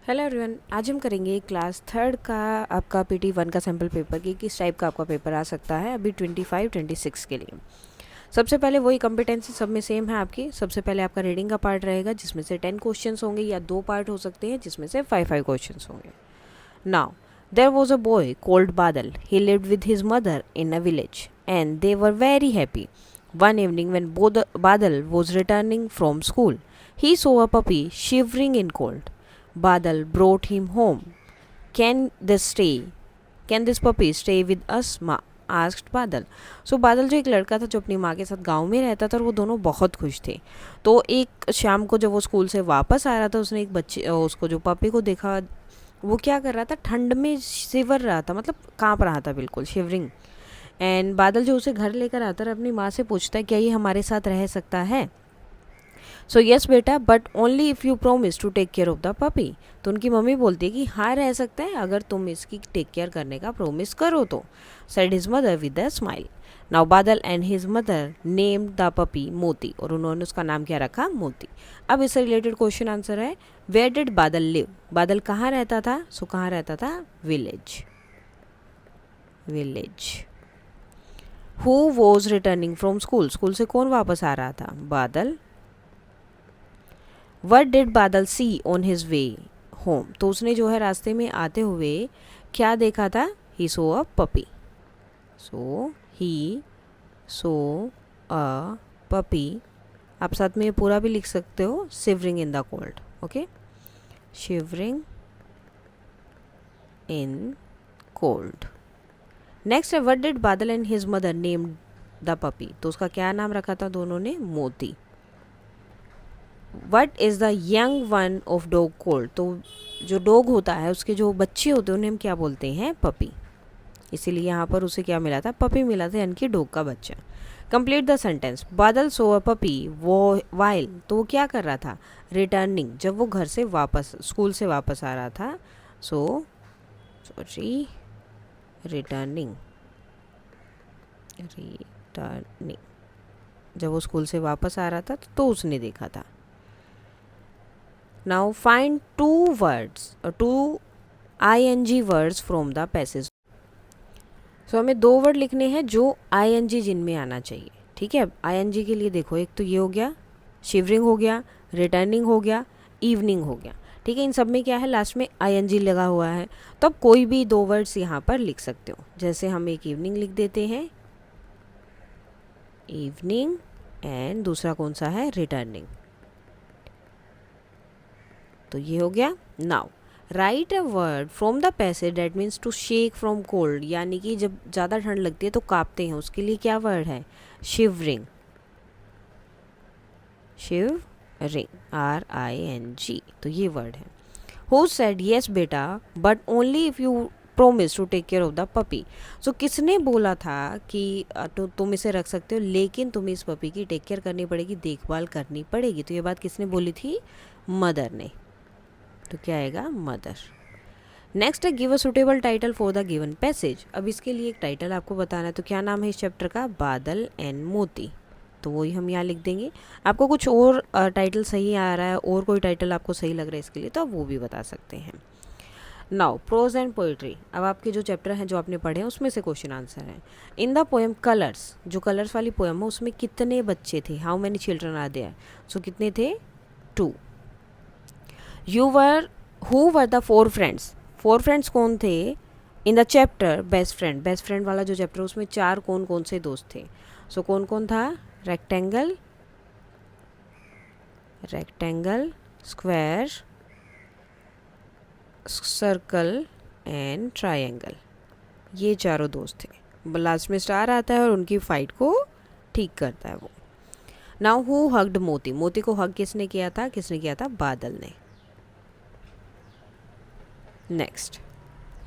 Hello everyone, आज हम करेंगे क्लास थर्ड का आपका PT1 का सैम्पल पेपर कि किस टाइप का आपका पेपर आ सकता है अभी 25-26 के लिए। सबसे पहले वही कॉम्पिटेंसी सब में सेम है आपकी। सबसे पहले आपका रीडिंग का पार्ट रहेगा जिसमें से 10 क्वेश्चंस होंगे या 2 पार्ट हो सकते हैं जिसमें से 5 क्वेश्चंस होंगे। Now there was a boy called Badal. He lived with his mother in a village and they were very happy. One evening when Badal was returning from school, he saw a puppy shivering in cold. Badal brought him home. Can this stay? Can this puppy stay with us, Ma? asked बादल. सो बादल जो एक लड़का था जो अपनी माँ के साथ गांव में रहता था और वो दोनों बहुत खुश थे. तो एक शाम को जब वो स्कूल से वापस आ रहा था उसने एक बच्चे उसको जो पपी को देखा. वो क्या कर रहा था, ठंड में शिवर रहा था, मतलब काँप रहा था बिल्कुल, शिवरिंग. एंड बादल जो उसे घर लेकर आता है अपनी माँ से पूछता है क्या ये हमारे साथ रह सकता है. सो यस बेटा, but only if you promise to take care of the puppy. तो उनकी मम्मी बोलती है कि हाँ रह सकता है अगर तुम इसकी टेक केयर करने का प्रोमिस करो तो. Said his mother with a smile. Now Badal and his mother named the puppy Moti. और उन्होंने उसका नाम क्या रखा, मोती. अब इससे रिलेटेड क्वेश्चन आंसर है वेयर डिड बादल लिव. बादल कहाँ रहता था. सो कहाँ रहता था, village. Village. Who was returning from school. School से कौन वापस आ रहा था, बादल. वट डिड बादल सी ऑन हिज वे होम. तो उसने जो है रास्ते में आते हुए क्या देखा था, ही सो a puppy. So he so a puppy. आप साथ में ये पूरा भी लिख सकते हो, shivering in the cold. Okay, shivering in cold. Next है वट डिड बादल and his mother name the puppy. तो उसका क्या नाम रखा था दोनों ने, मोती. What is the young one of dog cold. तो जो डॉग होता है उसके जो बच्चे होते हैं उन्हें हम क्या बोलते हैं, पपी. इसीलिए यहाँ पर उसे क्या मिला था, पपी मिला था, यानी कि डॉग का बच्चा. Complete the sentence. बादल सो अ पपी वो वाइल. तो वो क्या कर रहा था, रिटर्निंग. जब वो घर से वापस, स्कूल से वापस आ रहा था. Sorry, returning. जब वो स्कूल से वापस आ रहा था तो उसने देखा था. Now find two ING words from the passage. So हमें 2 वर्ड लिखने हैं जो ING जिनमें आना चाहिए. ठीक है, ING के लिए देखो, एक तो ये हो गया, शिवरिंग हो गया, रिटर्निंग हो गया, इवनिंग हो गया. ठीक है, इन सब में क्या है, लास्ट में ING लगा हुआ है. तो अब कोई भी 2 वर्ड्स यहाँ पर लिख सकते हो. जैसे हम एक इवनिंग लिख देते हैं, इवनिंग. एंड दूसरा कौन सा है, रिटर्निंग. तो ये हो गया. Now write a word from the passage that means to shake from cold. यानी कि जब ज़्यादा ठंड लगती है तो कांपते हैं, उसके लिए क्या वर्ड है, शिवरिंग. Shivering, RING. तो ये वर्ड है. हु सेड येस बेटा but only if you promise to take care of the puppy. So किसने बोला था कि तो तुम इसे रख सकते हो लेकिन तुम्हें इस पपी की टेक केयर करनी पड़ेगी, देखभाल करनी पड़ेगी. तो ये बात किसने बोली थी, मदर ने. तो क्या आएगा, मदर. नेक्स्ट है give a suitable title for the given passage. अब इसके लिए एक टाइटल आपको बताना है. तो क्या नाम है इस चैप्टर का, बादल एंड मोती. तो वही हम यहाँ लिख देंगे. आपको कुछ और टाइटल सही आ रहा है और कोई टाइटल आपको सही लग रहा है इसके लिए तो आप वो भी बता सकते हैं. Now prose and poetry. अब आपके जो चैप्टर हैं जो आपने पढ़े हैं उसमें से क्वेश्चन आंसर है. इन द पोएम कलर्स, जो कलर्स वाली पोएम है उसमें कितने बच्चे थे, how many children are there. So कितने थे, 2. Who were the 4 friends. 4 friends कौन थे in the chapter best friend. Best friend वाला जो चैप्टर उसमें 4 कौन कौन से दोस्त थे. सो कौन कौन था, rectangle, square, circle and triangle. ये चारों दोस्त थे. लास्ट में स्टार आता है और उनकी फाइट को ठीक करता है वो. नाउ हु हग्ड मोती. मोती को हग किसने किया था, बादल ने. नेक्स्ट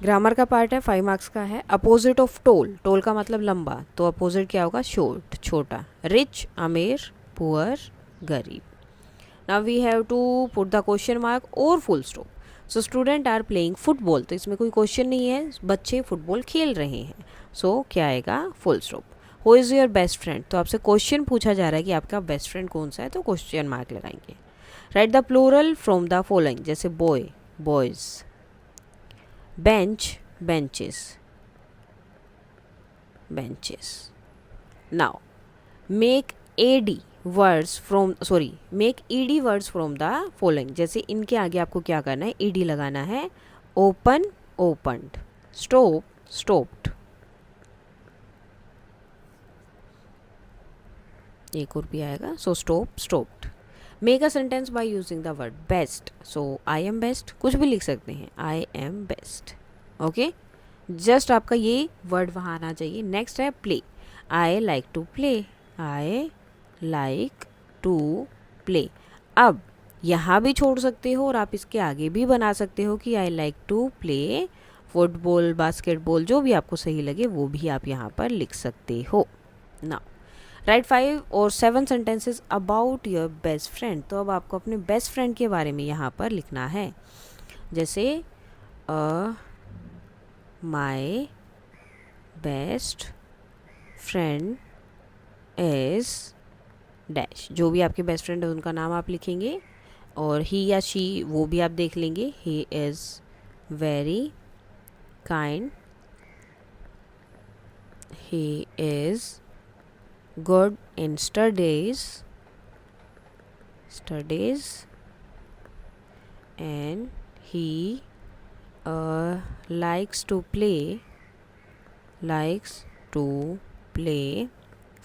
ग्रामर का पार्ट है, 5 मार्क्स का है. Opposite of toll. टोल का मतलब लंबा, तो अपोजिट क्या होगा, शॉर्ट, छोटा. रिच, अमीर, पुअर, गरीब. Now we have to put the question mark और full stop. So student are playing football. तो इसमें कोई क्वेश्चन नहीं है, बच्चे फुटबॉल खेल रहे हैं. सो क्या आएगा, full stop. Who is your best friend. तो आपसे क्वेश्चन पूछा जा रहा है कि आपका बेस्ट फ्रेंड कौन सा है, तो क्वेश्चन मार्क लगाएंगे. Write the plural from the following. जैसे boy, boys. Bench, benches, benches. Now make ed words from make ed words from the following. जैसे इनके आगे आपको क्या करना है, ed लगाना है. Open, opened. Stop, stopped. एक और भी आएगा. सो stop, stopped. Make a sentence by using the word best. So I am best, कुछ भी लिख सकते हैं. I am best. Okay, just आपका ये वर्ड वहाँ आना चाहिए. नेक्स्ट है play. I like to play. I like to play. अब यहाँ भी छोड़ सकते हो और आप इसके आगे भी बना सकते हो कि I like to play football, basketball, जो भी आपको सही लगे वो भी आप यहाँ पर लिख सकते हो. ना राइट 5 और 7 sentences about your best friend. तो अब आपको अपने बेस्ट फ्रेंड के बारे में यहाँ पर लिखना है. जैसे my best friend is dash. जो भी आपके बेस्ट फ्रेंड है उनका नाम आप लिखेंगे और ही या शी वो भी आप देख लेंगे. He is very kind. He is good in studies and he likes to play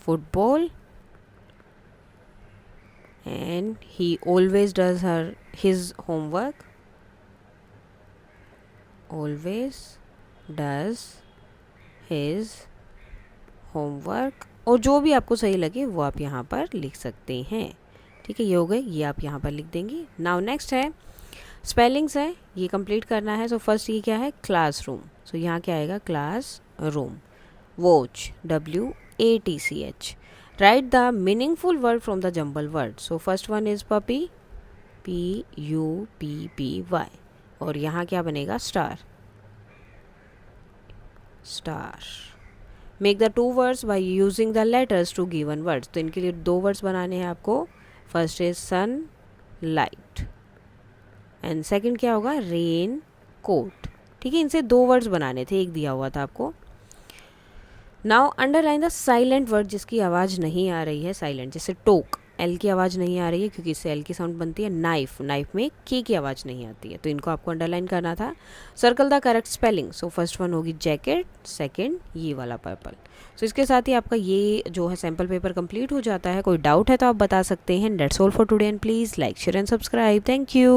football and he always does his homework. और जो भी आपको सही लगे वो आप यहाँ पर लिख सकते हैं. ठीक है, ये हो गए, ये आप यहाँ पर लिख देंगे. नाउ नेक्स्ट है स्पेलिंग्स है, ये कंप्लीट करना है. सो फर्स्ट ये क्या है, क्लासरूम. सो यहाँ क्या आएगा, class room. Watch, WATCH. Write the meaningful word from the jumble word. So first one is puppy, PUPPY. और यहाँ क्या बनेगा, star. Make the 2 words by using the letters to given words. तो इनके लिए 2 वर्ड्स बनाने हैं आपको. First is sun light and second क्या होगा, रेन कोट. ठीक है, इनसे 2 वर्ड्स बनाने थे, एक दिया हुआ था आपको. Now underline the silent word जिसकी आवाज़ नहीं आ रही है. साइलेंट जैसे टोक, L की आवाज़ नहीं आ रही है क्योंकि इससे L की साउंड बनती है. नाइफ, नाइफ में K की आवाज़ नहीं आती है, तो इनको आपको अंडरलाइन करना था. Circle the correct spelling. So first one होगी जैकेट, सेकंड ये वाला पर्पल. सो इसके साथ ही आपका ये जो है सैम्पल पेपर कंप्लीट हो जाता है. कोई डाउट है तो आप बता सकते हैं. That's all for today and please like, share and subscribe. Thank you.